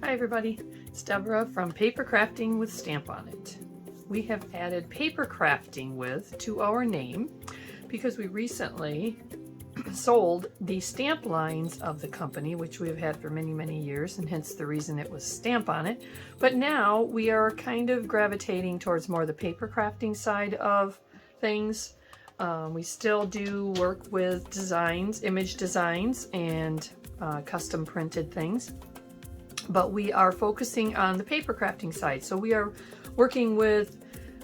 Hi everybody, it's Deborah from Paper Crafting with Stamp on It. We have added Paper Crafting with to our name because we recently sold the stamp lines of the company, which we have had for many years, and hence the reason it was Stamp on It. But now we are kind of gravitating towards more the paper crafting side of things. We still do work with designs, image designs, and custom printed things. But we are focusing on the paper crafting side. So we are working with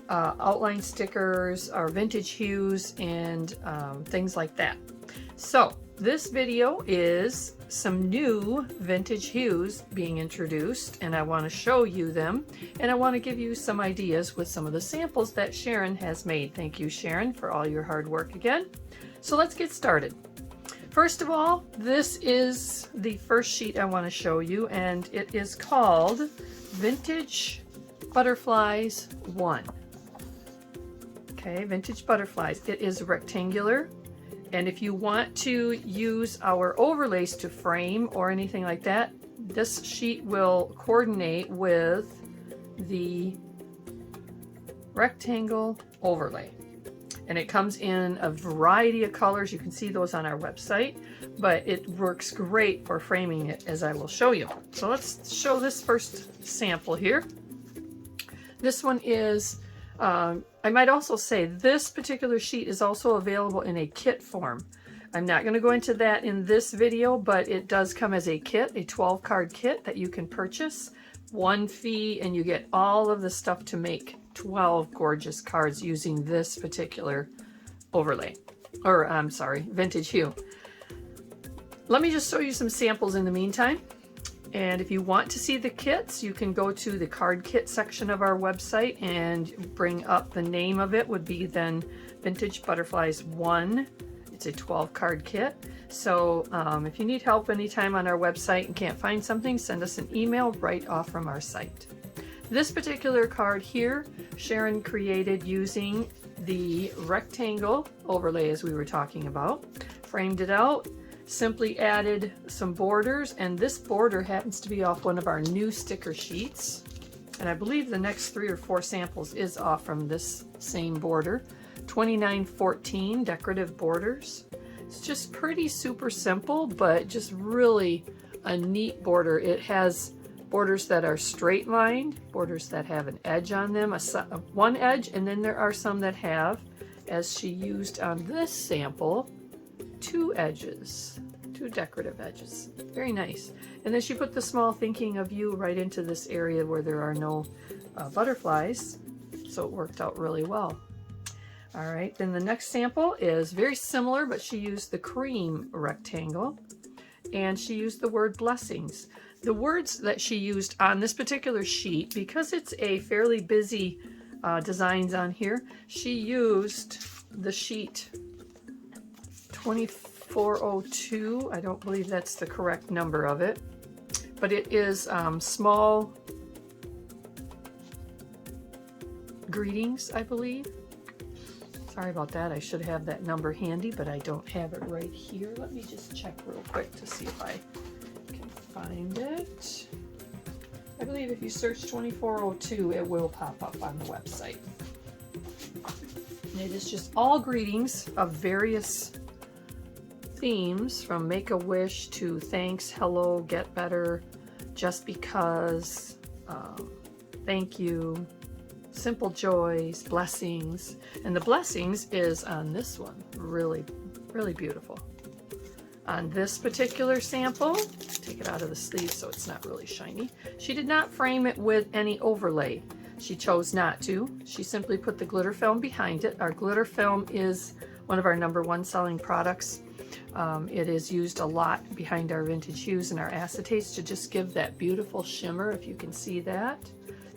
outline stickers, our vintage hues, and things like that. So this video is some new vintage hues being introduced, and I want to show you them, and I want to give you some ideas with some of the samples that Sharon has made. Thank you, Sharon, for all your hard work again. So let's get started. First of all, this is the first sheet I want to show you, and it is called Vintage Butterflies 1. Okay, Vintage Butterflies. It is rectangular, and if you want to use our overlays to frame or anything like that, this sheet will coordinate with the rectangle overlay. And it comes in a variety of colors. You can see those on our website, but it works great for framing it, as I will show you. So let's show this first sample here. This one is, I might also say this particular sheet is also available in a kit form. I'm not going to go into that in this video, but it does come as a kit, a 12 card kit that you can purchase. One fee, and you get all of the stuff to make 12 gorgeous cards using this particular overlay, or I'm sorry, vintage hue. Let me just show you some samples in the meantime. And if you want to see the kits, you can go to the card kit section of our website and bring up the name of it would be then Vintage Butterflies 1. It's a 12 card kit. So if you need help anytime on our website and can't find something, send us an email right off from our site. This particular card here, Sharon created using the rectangle overlay as we were talking about. Framed it out, simply added some borders, and this border happens to be off one of our new sticker sheets. And I believe the next 3 or 4 samples is off from this same border. 2914 decorative borders. It's just pretty super simple, but just really a neat border. It has borders that are straight lined, borders that have an edge on them, one edge, and then there are some that have, as she used on this sample, 2 edges, 2 decorative edges. Very nice. And then she put the small thinking of you right into this area where there are no butterflies, so it worked out really well. All right, then the next sample is very similar, but she used the cream rectangle, and she used the word blessings. The words that she used on this particular sheet, because it's a fairly busy designs on here, she used the sheet 2402. I don't believe that's the correct number of it, but it is small greetings, I believe. Sorry about that. I should have that number handy, but I don't have it right here. Let me just check real quick to see if I can find it. I believe if you search 2402, it will pop up on the website. And it is just all greetings of various themes, from Make-A-Wish to thanks, hello, get better, just because, thank you, simple joys, blessings. And the blessings is on this one. Really beautiful. On this particular sample, take it out of the sleeve so it's not really shiny. She did not frame it with any overlay. She chose not to. She simply put the glitter film behind it. Our glitter film is one of our #1 selling products. It is used a lot behind our vintage hues and our acetates to just give that beautiful shimmer, if you can see that.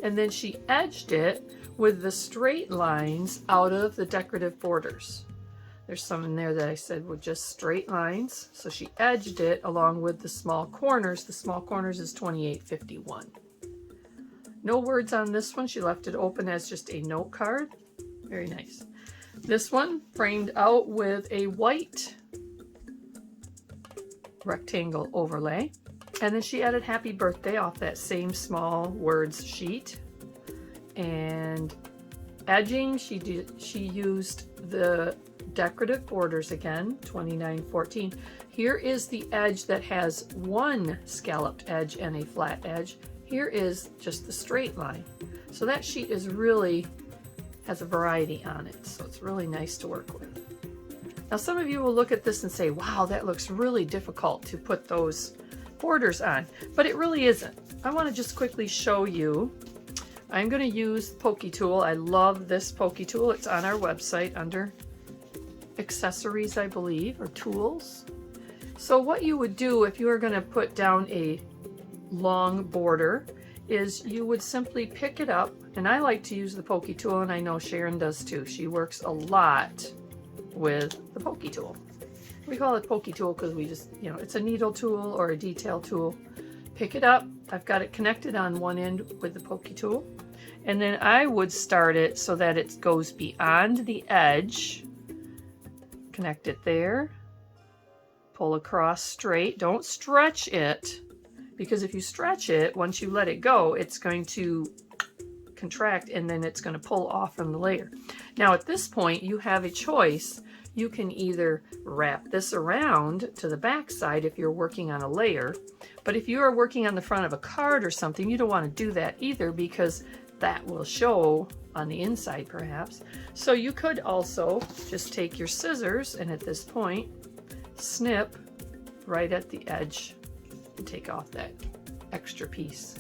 And then she edged it with the straight lines out of the decorative borders. There's some in there that I said were just straight lines. So she edged it along with the small corners. The small corners is 2851. No words on this one. She left it open as just a note card. Very nice. This one framed out with a white rectangle overlay. And then she added happy birthday off that same small words sheet. And edging, she used the decorative borders again, 2914. Here is the edge that has one scalloped edge and a flat edge. Here is just the straight line. So that sheet is really has a variety on it, so it's really nice to work with. Now some of you will look at this and say, wow, that looks really difficult to put those borders on, but it really isn't. I want to just quickly show you. I'm going to use Pokey Tool. I love this Pokey Tool. It's on our website under accessories, I believe, or tools. So what you would do if you were going to put down a long border is you would simply pick it up, and I like to use the Pokey Tool, and I know Sharon does too. She works a lot with the Pokey Tool. We call it Pokey Tool because we just, you know, it's a needle tool or a detail tool. Pick it up. I've got it connected on one end with the Pokey Tool, and then I would start it so that it goes beyond the edge. Connect it there. Pull across straight. Don't stretch it, because if you stretch it, once you let it go, it's going to contract and then it's going to pull off from the layer. Now at this point, you have a choice. You can either wrap this around to the back side if you're working on a layer, but if you are working on the front of a card or something, you don't want to do that either, because that will show on the inside perhaps. So you could also just take your scissors and at this point snip right at the edge and take off that extra piece.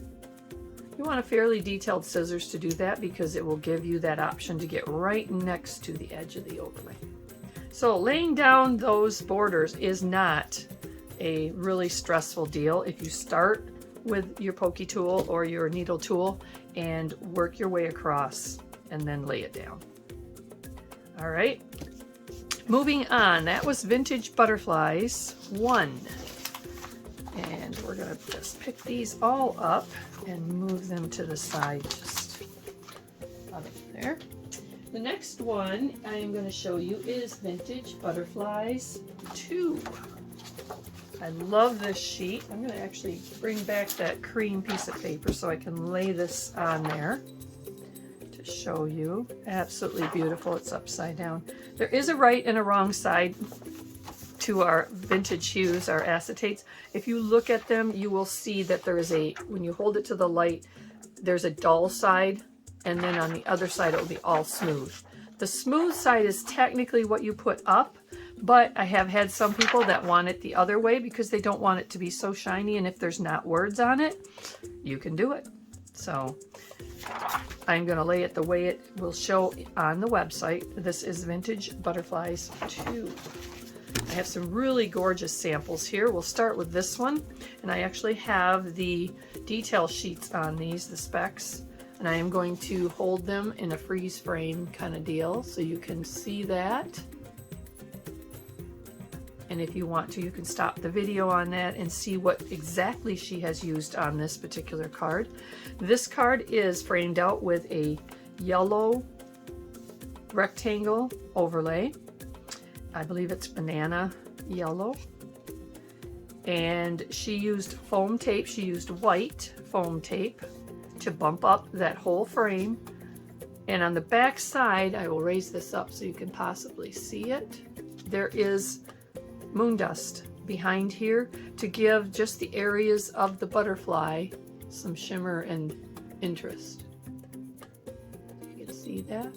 You want a fairly detailed scissors to do that because it will give you that option to get right next to the edge of the overlay. So laying down those borders is not a really stressful deal if you start with your Pokey Tool or your needle tool and work your way across and then lay it down. All right, moving on. That was Vintage Butterflies 1. And we're gonna just pick these all up and move them to the side, just out of there. The next one I am going to show you is Vintage Butterflies 2. I love this sheet. I'm going to actually bring back that cream piece of paper so I can lay this on there to show you. Absolutely beautiful. It's upside down. There is a right and a wrong side to our Vintage Hues, our acetates. If you look at them, you will see that there is a, when you hold it to the light, there's a dull side, and then on the other side it will be all smooth. The smooth side is technically what you put up, but I have had some people that want it the other way because they don't want it to be so shiny, and if there's not words on it, you can do it. So I'm going to lay it the way it will show on the website. This is Vintage Butterflies 2. I have some really gorgeous samples here. We'll start with this one, and I actually have the detail sheets on these, the specs, and I am going to hold them in a freeze frame kind of deal so you can see that. And if you want to, you can stop the video on that and see what exactly she has used on this particular card. This card is framed out with a yellow rectangle overlay. I believe it's banana yellow. And she used foam tape. She used white foam tape to bump up that whole frame. And on the back side, I will raise this up so you can possibly see it. There is moon dust behind here to give just the areas of the butterfly some shimmer and interest. You can see that.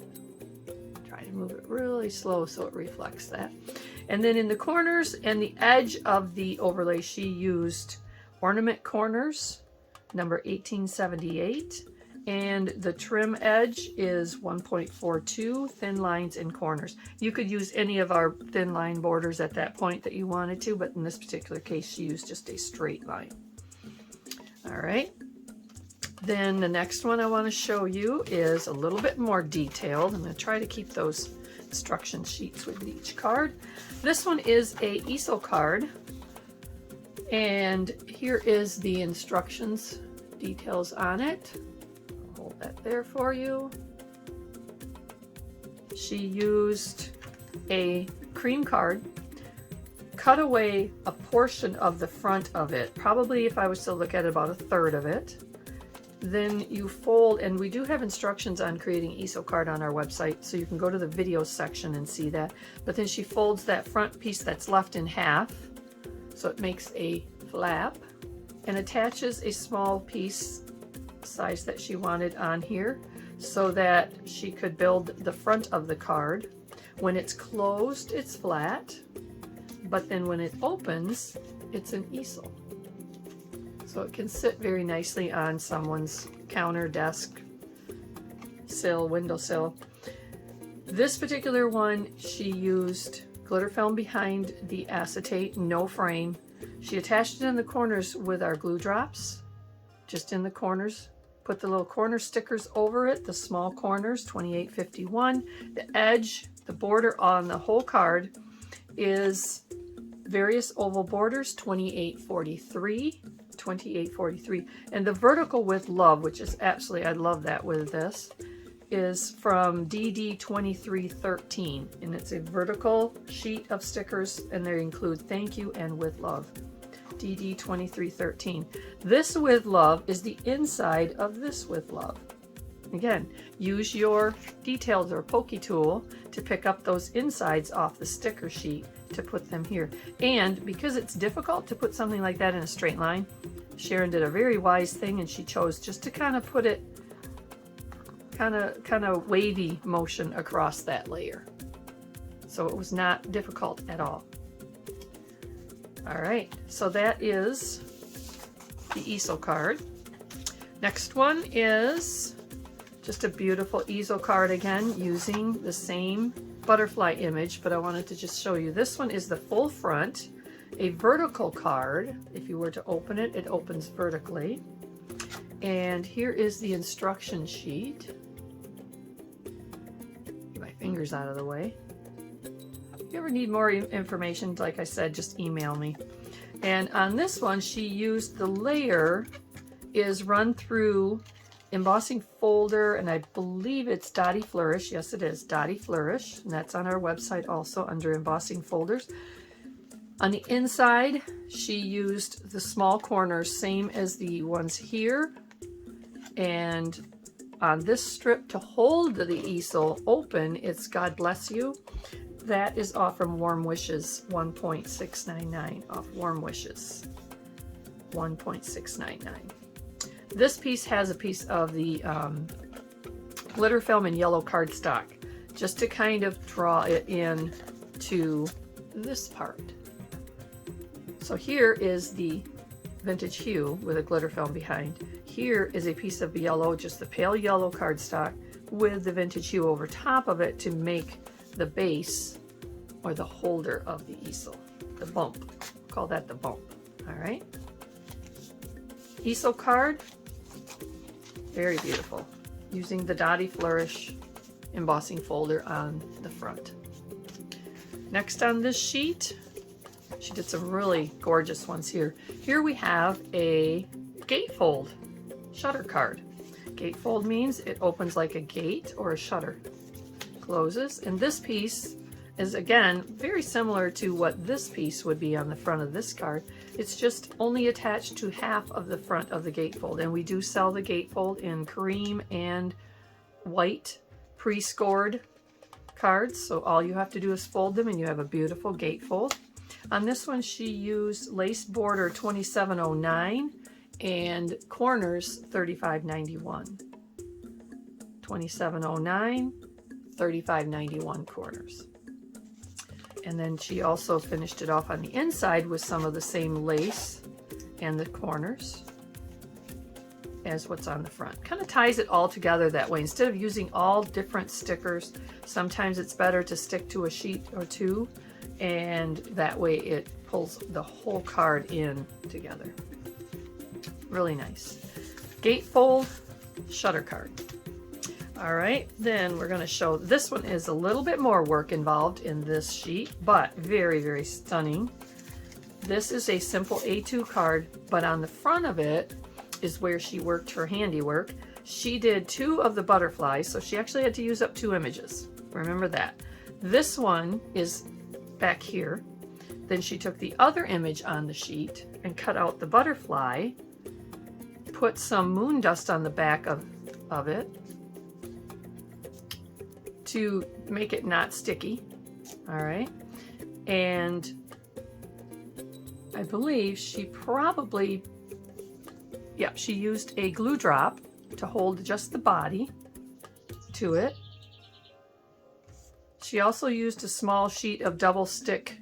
Try to move it really slow so it reflects that. And then in the corners and the edge of the overlay, she used ornament corners, number 1878, and the trim edge is 1.42, thin lines and corners. You could use any of our thin line borders at that point that you wanted to, but in this particular case, she used just a straight line. All right. Then the next one I want to show you is a little bit more detailed. I'm going to try to keep those instruction sheets with each card. This one is a easel card, and here is the instructions details on it. I'll hold that there for you. She used a cream card cut away a portion of the front of it, probably if I was to look at it, about 1/3 of it. Then you fold, and we do have instructions on creating easel card on our website, so you can go to the video section and see that. But then she folds that front piece that's left in half, so it makes a flap, and attaches a small piece size that she wanted on here so that she could build the front of the card. When it's closed, it's flat, but then when it opens, it's an easel. So it can sit very nicely on someone's counter, desk, sill, windowsill. This particular one, she used glitter film behind the acetate, no frame. She attached it in the corners with our glue drops, just in the corners. Put the little corner stickers over it, the small corners, 28.51. The edge, the border on the whole card is various oval borders, 28.43. 28.43, and the vertical with love, which is absolutely, I love that with this, is from DD 2313, and it's a vertical sheet of stickers, and they include thank you and with love. DD 2313. This with love is the inside of this with love. Again, use your details or pokey tool to pick up those insides off the sticker sheet to put them here. And because it's difficult to put something like that in a straight line, Sharon did a very wise thing, and she chose just to kind of put it kind of wavy motion across that layer. So it was not difficult at all. All right, so that is the easel card. Next one is just a beautiful easel card, again using the same butterfly image, but I wanted to just show you. This one is the full front, a vertical card. If you were to open it, it opens vertically. And here is the instruction sheet. Get my fingers out of the way. If you ever need more information, like I said, just email me. And on this one, she used the layer is run through embossing folder, and I believe it's Dottie Flourish. Yes, it is Dottie Flourish, and that's on our website also under embossing folders. On the inside, she used the small corners, same as the ones here, and on this strip to hold the easel open, it's God Bless You. That is off from Warm Wishes, 1.699 off Warm Wishes, 1.699. This piece has a piece of the glitter film and yellow cardstock, just to kind of draw it in to this part. So here is the Vintage Hue with a glitter film behind. Here is a piece of yellow, just the pale yellow cardstock with the Vintage Hue over top of it to make the base or the holder of the easel, the bump. Call that the bump. All right. Easel card. Very beautiful, using the Dottie Flourish embossing folder on the front. Next on this sheet, she did some really gorgeous ones here. Here we have a gatefold shutter card. Gatefold means it opens like a gate or a shutter, closes, and this piece is again very similar to what this piece would be on the front of this card. It's just only attached to half of the front of the gatefold, and we do sell the gatefold in cream and white pre-scored cards, so all you have to do is fold them and you have a beautiful gatefold. On this one, she used lace border 2709 and corners 3591. 2709, 3591 corners. And then she also finished it off on the inside with some of the same lace and the corners as what's on the front. Kind of ties it all together that way. Instead of using all different stickers, sometimes it's better to stick to a sheet or two, and that way it pulls the whole card in together. Really nice. Gatefold shutter card. All right, then we're going to show, this one is a little bit more work involved in this sheet, but very, very stunning. This is a simple A2 card, but on the front of it is where she worked her handiwork. She did 2 of the butterflies, so she actually had to use up 2 images. Remember that. This one is back here. Then she took the other image on the sheet and cut out the butterfly, put some moon dust on the back of it to make it not sticky. All right. And I believe she probably, yeah, she used a glue drop to hold just the body to it. She also used a small sheet of double stick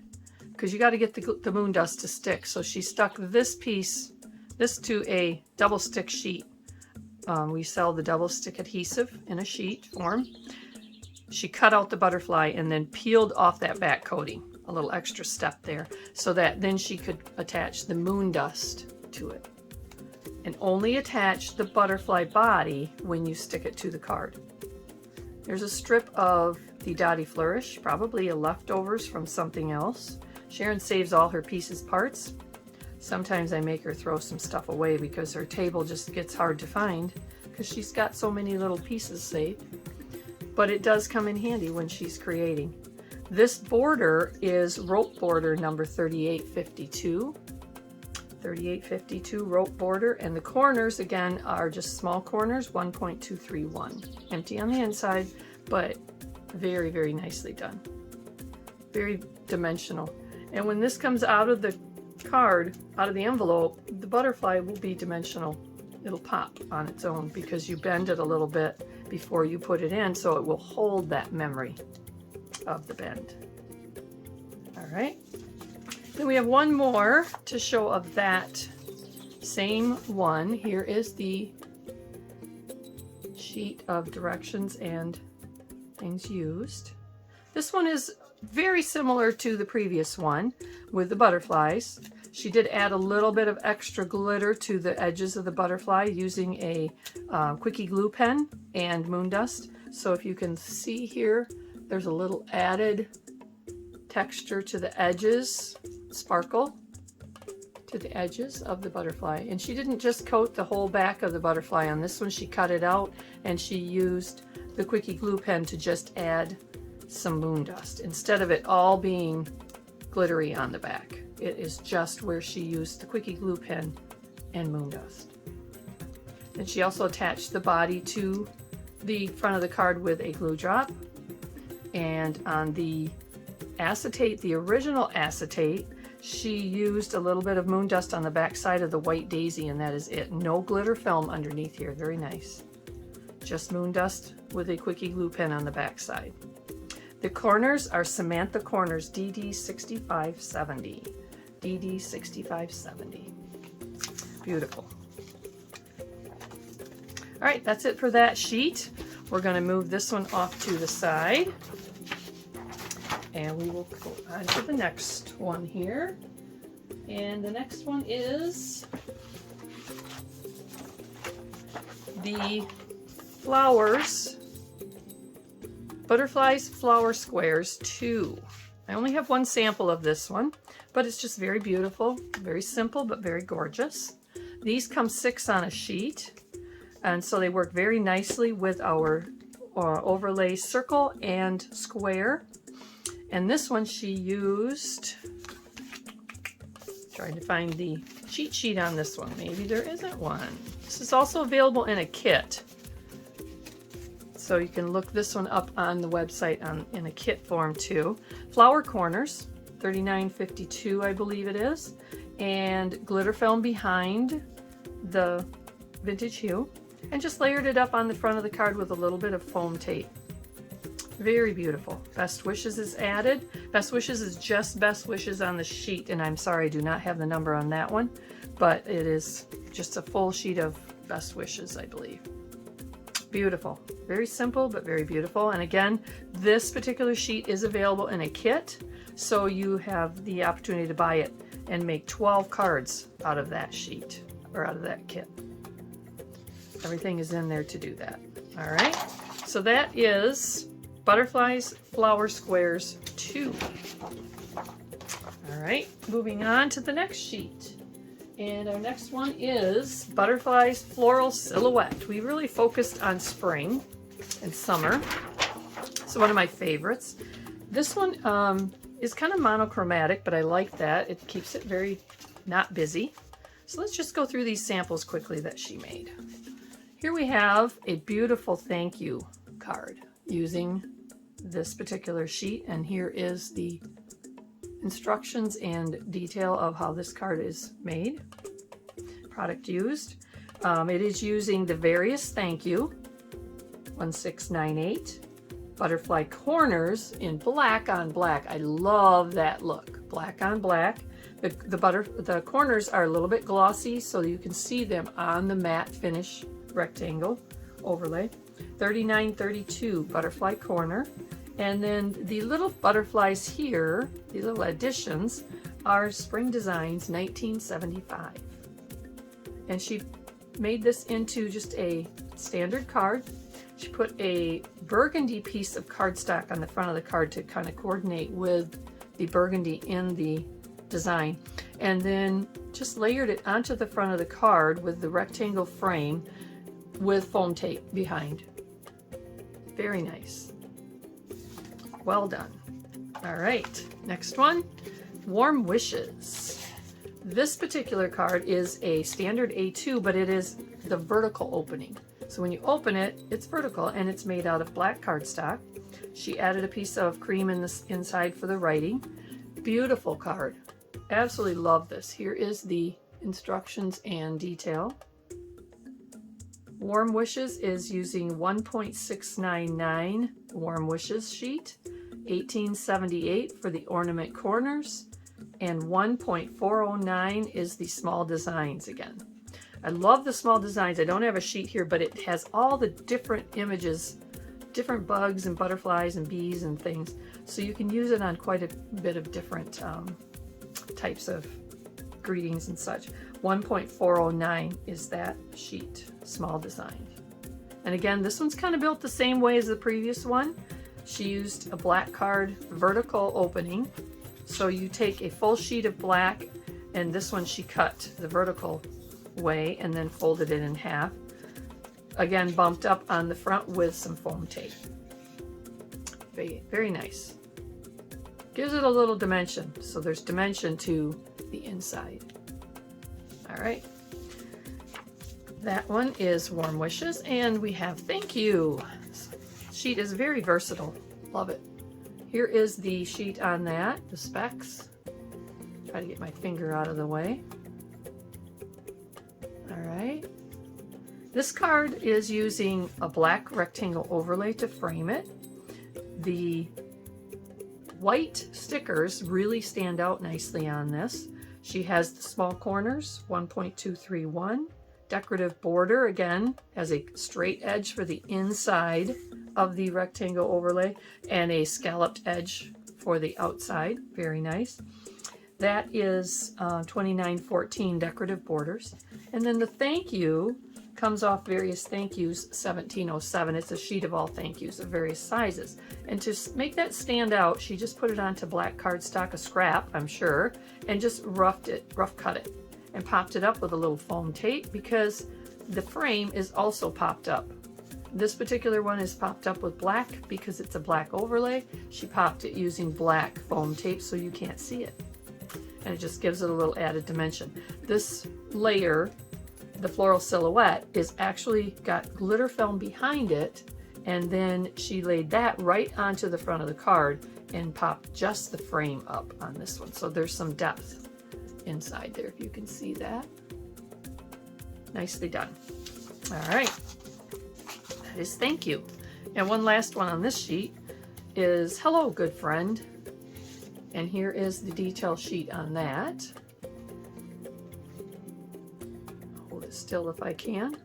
because you got to get the moon dust to stick. So she stuck this piece, this to a double stick sheet. We sell the double stick adhesive in a sheet form. She cut out the butterfly and then peeled off that back coating, a little extra step there, so that then she could attach the moon dust to it. And only attach the butterfly body when you stick it to the card. There's a strip of the Dottie Flourish, probably a leftovers from something else. Sharon saves all her pieces parts. Sometimes I make her throw some stuff away because her table just gets hard to find because she's got so many little pieces saved. But it does come in handy when she's creating. This border is rope border number 3852. 3852 rope border, and the corners again are just small corners, 1.231. Empty on the inside, but very, very nicely done. Very dimensional. And when this comes out of the card, out of the envelope, the butterfly will be dimensional. It'll pop on its own because you bend it a little bit before you put it in, so it will hold that memory of the bend. All right. Then we have one more to show of that same one. Here is the sheet of directions and things used. This one is very similar to the previous one with the butterflies. She did add a little bit of extra glitter to the edges of the butterfly using a quickie glue pen and moon dust. So if you can see here, there's a little added texture to the edges, sparkle to the edges of the butterfly. And she didn't just coat the whole back of the butterfly on this one, she cut it out and she used the quickie glue pen to just add some moon dust instead of it all being glittery on the back. It is just where she used the quickie glue pen and moon dust. And she also attached the body to the front of the card with a glue drop. And on the acetate, the original acetate, she used a little bit of moon dust on the back side of the white daisy, and that is it. No glitter film underneath here. Very nice. Just moon dust with a quickie glue pen on the back side. The corners are Samantha Corners DD6570. DD6570. Beautiful. All right, that's it for that sheet. We're going to move this one off to the side. And we will go on to the next one here. And the next one is the flowers, Butterflies Flower Squares 2. I only have one sample of this one, but it's just very beautiful, very simple, but very gorgeous. These come 6 on a sheet, and so they work very nicely with our overlay circle and square. And this one she used, trying to find the cheat sheet on this one. Maybe there isn't one. This is also available in a kit. So you can look this one up on the website in a kit form too. Flower corners, $39.52 I believe it is. And glitter film behind the Vintage Hue. And just layered it up on the front of the card with a little bit of foam tape. Very beautiful. Best Wishes is added. Best Wishes is just Best Wishes on the sheet, and I'm sorry I do not have the number on that one, but it is just a full sheet of Best Wishes, I believe. Beautiful. Very simple, but very beautiful. And again, this particular sheet is available in a kit, so you have the opportunity to buy it and make 12 cards out of that sheet, or out of that kit. Everything is in there to do that. All right, so that is Butterflies Flower Squares 2. All right, moving on to the next sheet. And our next one is Butterflies Floral Silhouette. We really focused on spring and summer. So one of my favorites. This one is kind of monochromatic, but I like that. It keeps it very not busy. So let's just go through these samples quickly that she made. Here we have a beautiful thank you card using this particular sheet, and here is the instructions and detail of how this card is made. Product used. It is using the various thank you 1698 butterfly corners in black on black. I love that look, black on black. The corners are a little bit glossy, so you can see them on the matte finish rectangle overlay. 3932 butterfly corner, and then the little butterflies here, the little additions, are Spring Designs 1975. And she made this into just a standard card. She put a burgundy piece of cardstock on the front of the card to kind of coordinate with the burgundy in the design, and then just layered it onto the front of the card with the rectangle frame with foam tape behind. Very nice. Well done. All right, next one, Warm Wishes. This particular card is a standard A2, but it is the vertical opening. So when you open it, it's vertical, and it's made out of black cardstock. She added a piece of cream in the inside for the writing. Beautiful card. Absolutely love this. Here is the instructions and detail. Warm Wishes is using 1.699 Warm Wishes sheet, 1878 for the ornament corners, and 1.409 is the small designs again. I love the small designs. I don't have a sheet here, but it has all the different images, different bugs and butterflies and bees and things. So you can use it on quite a bit of different types of greetings and such. 1.409 is that sheet, small design. And again, this one's kind of built the same way as the previous one. She used a black card vertical opening. So you take a full sheet of black, and this one she cut the vertical way and then folded it in half. Again, bumped up on the front with some foam tape. Very, very nice. Gives it a little dimension, so there's dimension to the inside. All right, that one is Warm Wishes, and we have Thank You. Sheet is very versatile. Love it. Here is the sheet on that, the specs. Try to get my finger out of the way. All right. This card is using a black rectangle overlay to frame it. The white stickers really stand out nicely on this. She has the small corners, 1.231. Decorative border, again, has a straight edge for the inside of the rectangle overlay and a scalloped edge for the outside. Very nice. That is 2914 decorative borders. And then the thank you comes off various thank yous, 1707. It's a sheet of all thank yous of various sizes. And to make that stand out, she just put it onto black cardstock, a scrap, I'm sure, and just rough cut it, and popped it up with a little foam tape because the frame is also popped up. This particular one is popped up with black because it's a black overlay. She popped it using black foam tape so you can't see it. And it just gives it a little added dimension. This layer, the floral silhouette, is actually got glitter film behind it, and then she laid that right onto the front of the card and popped just the frame up on this one. So there's some depth inside there, if you can see that. Nicely done. All right, that is thank you. And one last one on this sheet is hello, good friend. And here is the detail sheet on that. Hold it still if I can.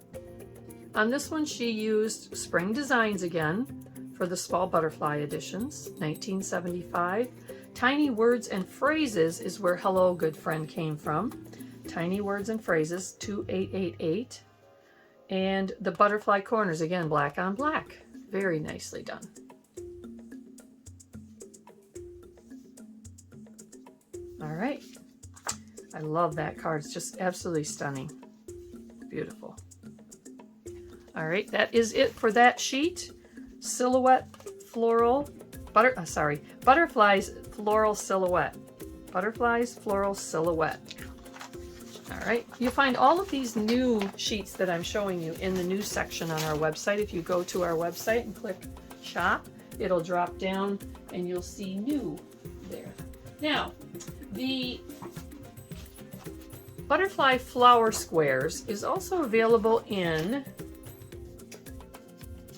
On this one, she used Spring Designs again for the small butterfly editions, 1975. Tiny Words and Phrases is where hello, good friend came from. Tiny Words and Phrases, 2888. And the butterfly corners, again, black on black. Very nicely done. All right. I love that card. It's just absolutely stunning. Beautiful. All right, that is it for that sheet. Silhouette floral Butterflies Floral Silhouette. Butterflies Floral Silhouette. All right, you find all of these new sheets that I'm showing you in the news section on our website. If you go to our website and click shop, it'll drop down and you'll see new there. Now, the Butterfly Flower Squares is also available in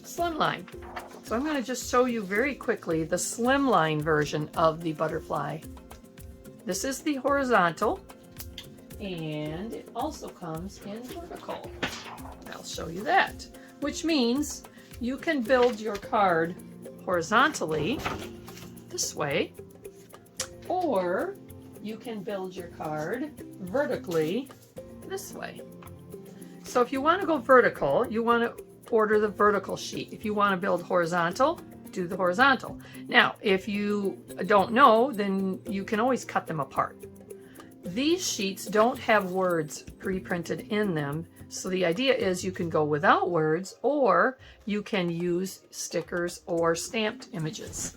Slimline. So I'm going to just show you very quickly the Slimline version of the butterfly. This is the horizontal, and it also comes in vertical. I'll show you that, which means you can build your card horizontally this way, or you can build your card vertically this way. So if you want to go vertical, you want to order the vertical sheet. If you want to build horizontal, do the horizontal. Now, if you don't know, then you can always cut them apart. These sheets don't have words pre-printed in them, so the idea is you can go without words, or you can use stickers or stamped images.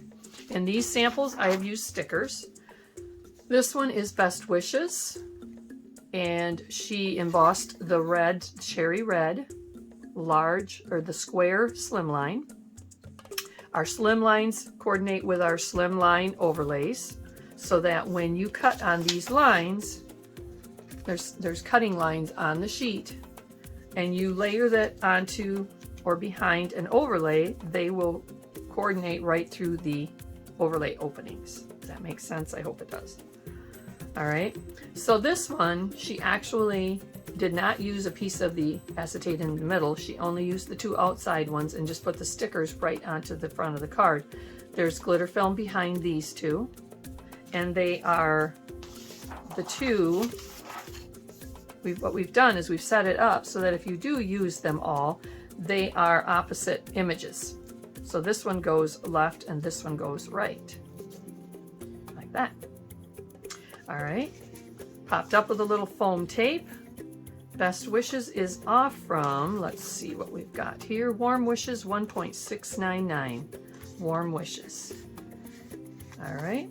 In these samples, I have used stickers. This one is Best Wishes, and she embossed the red, cherry red, large, or the square slimline. Our slimlines coordinate with our slimline overlays, so that when you cut on these lines, there's cutting lines on the sheet, and you layer that onto or behind an overlay, they will coordinate right through the overlay openings. Does that make sense? I hope it does. All right, so this one, she actually did not use a piece of the acetate in the middle. She only used the two outside ones and just put the stickers right onto the front of the card. There's glitter film behind these two, and they are the two. What we've done is we've set it up so that if you do use them all, they are opposite images. So this one goes left and this one goes right, like that. All right, popped up with a little foam tape. Best Wishes is off from, let's see what we've got here, Warm Wishes 1.699, Warm Wishes. All right,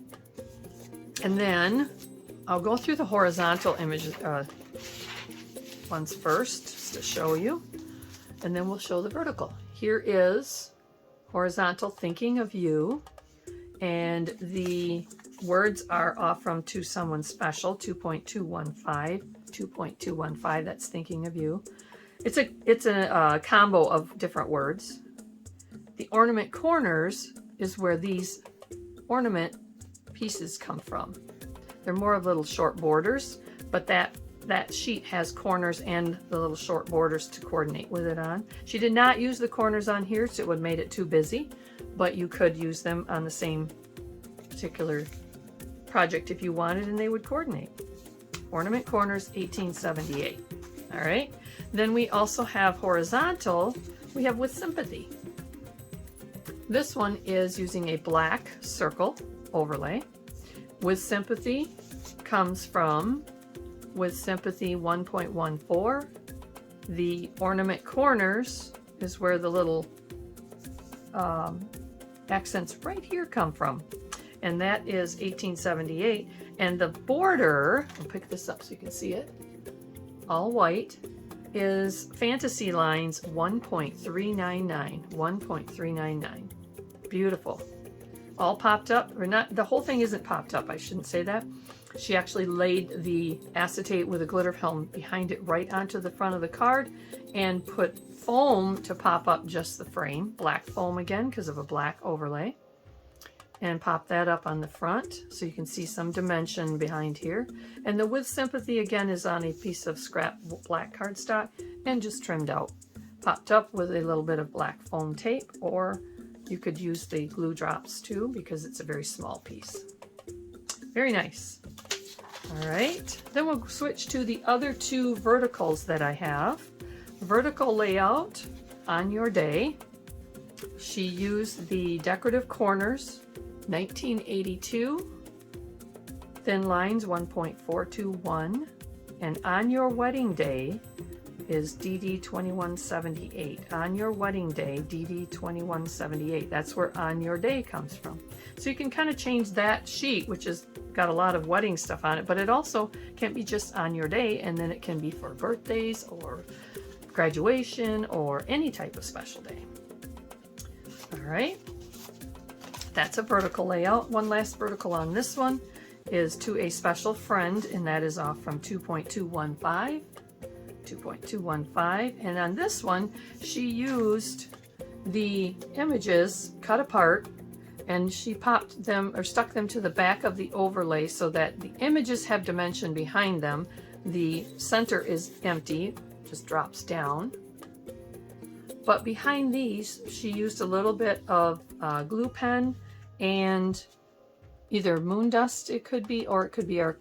and then I'll go through the horizontal images ones first, just to show you, and then we'll show the vertical. Here is horizontal, Thinking of You, and the words are off from To Someone Special 2.215, that's Thinking of You. It's a combo of different words. The ornament corners is where these ornament pieces come from. They're more of little short borders, but that sheet has corners and the little short borders to coordinate with it on. She did not use the corners on here, so it would have made it too busy, but you could use them on the same particular project if you wanted, and they would coordinate. Ornament corners 1878. All right, then we also have horizontal. We have With Sympathy. This one is using a black circle overlay. With Sympathy comes from With Sympathy 1.14. The ornament corners is where the little accents right here come from, and that is 1878. And the border, I'll pick this up so you can see it, all white, is Fantasy Lines 1.399. 1.399. Beautiful. All popped up, or not, the whole thing isn't popped up, I shouldn't say that. She actually laid the acetate with a glitter film behind it right onto the front of the card and put foam to pop up just the frame, black foam again because of a black overlay, and pop that up on the front so you can see some dimension behind here. And the With Sympathy again is on a piece of scrap black cardstock and just trimmed out. Popped up with a little bit of black foam tape, or you could use the glue drops too because it's a very small piece. Very nice. All right, then we'll switch to the other two verticals that I have. Vertical layout on your day. She used the decorative corners 1982, thin lines 1.421, and on your wedding day is DD2178. On your wedding day, DD2178. That's where on your day comes from. So you can kind of change that sheet, which has got a lot of wedding stuff on it, but it also can be just on your day, and then it can be for birthdays or graduation or any type of special day. All right, that's a vertical layout. One last vertical on this one is to a special friend, and that is off from 2.215. 2.215, and on this one she used the images cut apart, and she popped them or stuck them to the back of the overlay so that the images have dimension behind them. The center is empty, just drops down, but behind these she used a little bit of glue pen and either moon dust, it could be, or it could be our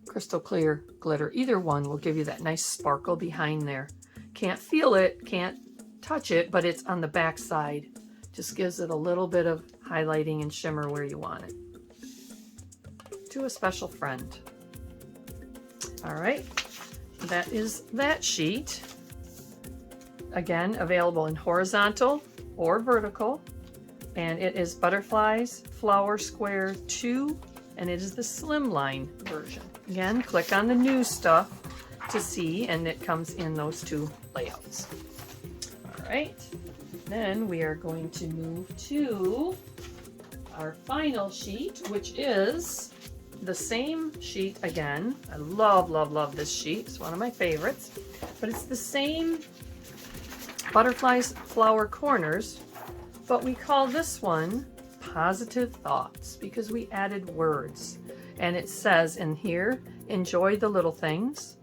crystal clear glitter. Either one will give you that nice sparkle behind there. Can't feel it, can't touch it, but it's on the back side. Just gives it a little bit of highlighting and shimmer where you want it. To a special friend. All right, that is that sheet. Again, available in horizontal or vertical, and it is Butterflies Flower Square 2, and it is the slimline version. Again, click on the new stuff to see, and it comes in those two layouts. All right, then we are going to move to our final sheet, which is the same sheet again. I love, love, love this sheet. It's one of my favorites, but it's the same Butterflies Flower Corners, but we call this one Positive Thoughts because we added words. And it says in here, enjoy the little things,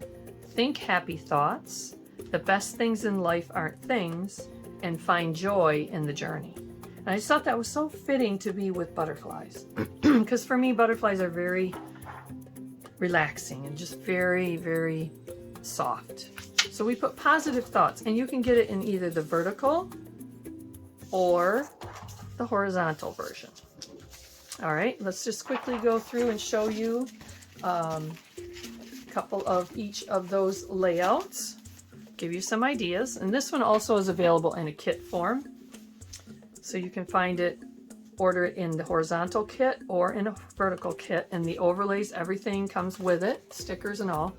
think happy thoughts, the best things in life aren't things, and find joy in the journey. And I just thought that was so fitting to be with butterflies. Because for me, butterflies are very relaxing and just very, very soft. So we put positive thoughts, and you can get it in either the vertical or the horizontal version. All right, let's just quickly go through and show you a couple of each of those layouts, give you some ideas. And this one also is available in a kit form. So you can find it, order it in the horizontal kit or in a vertical kit, and the overlays, everything comes with it, stickers and all.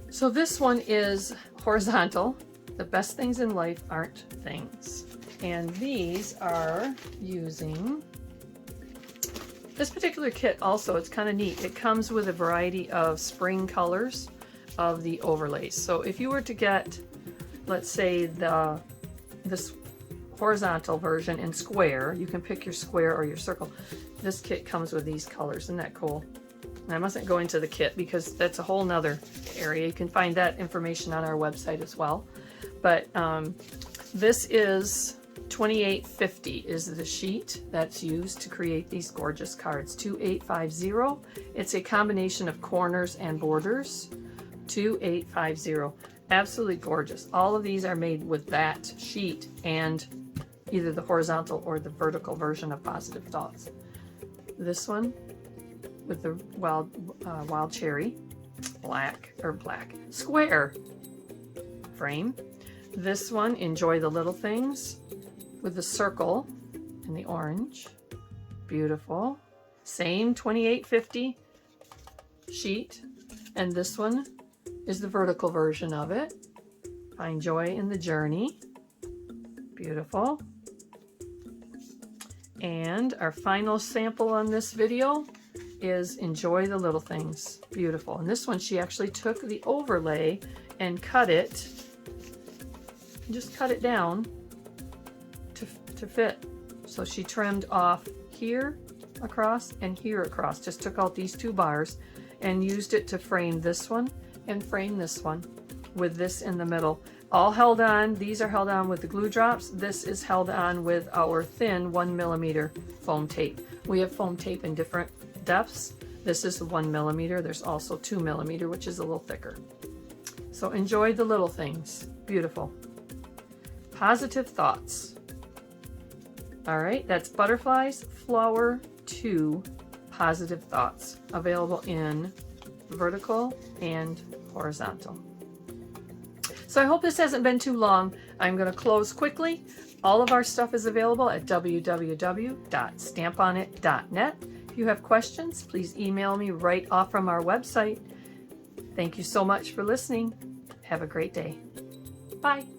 So this one is horizontal. The best things in life aren't things. And these are using this particular kit. Also, it's kind of neat. It comes with a variety of spring colors of the overlays. So if you were to get, let's say, this horizontal version in square, you can pick your square or your circle. This kit comes with these colors. Isn't that cool? And I mustn't go into the kit because that's a whole nother area. You can find that information on our website as well. But this is $28.50 is the sheet that's used to create these gorgeous cards. 2850. It's a combination of corners and borders. 2850. Absolutely gorgeous. All of these are made with that sheet and either the horizontal or the vertical version of Positive Thoughts. This one with the wild cherry, black square frame. This one, Enjoy the Little Things, with the circle and the orange. Beautiful. Same $28.50 sheet. And this one is the vertical version of it. Find joy in the journey. Beautiful. And our final sample on this video is Enjoy the Little Things. Beautiful. And this one, she actually took the overlay and cut it, just cut it down to fit. So she trimmed off here across and here across, just took out these two bars and used it to frame this one and frame this one with this in the middle. All held on. These are held on with the glue drops. This is held on with our thin 1mm foam tape. We have foam tape in different depths. This is 1mm. There's also 2mm, which is a little thicker. So enjoy the little things. Beautiful. Positive Thoughts. All right, that's Butterflies Flower 2 Positive Thoughts, available in vertical and horizontal. So I hope this hasn't been too long. I'm going to close quickly. All of our stuff is available at www.stamponit.net. If you have questions, please email me right off from our website. Thank you so much for listening. Have a great day. Bye.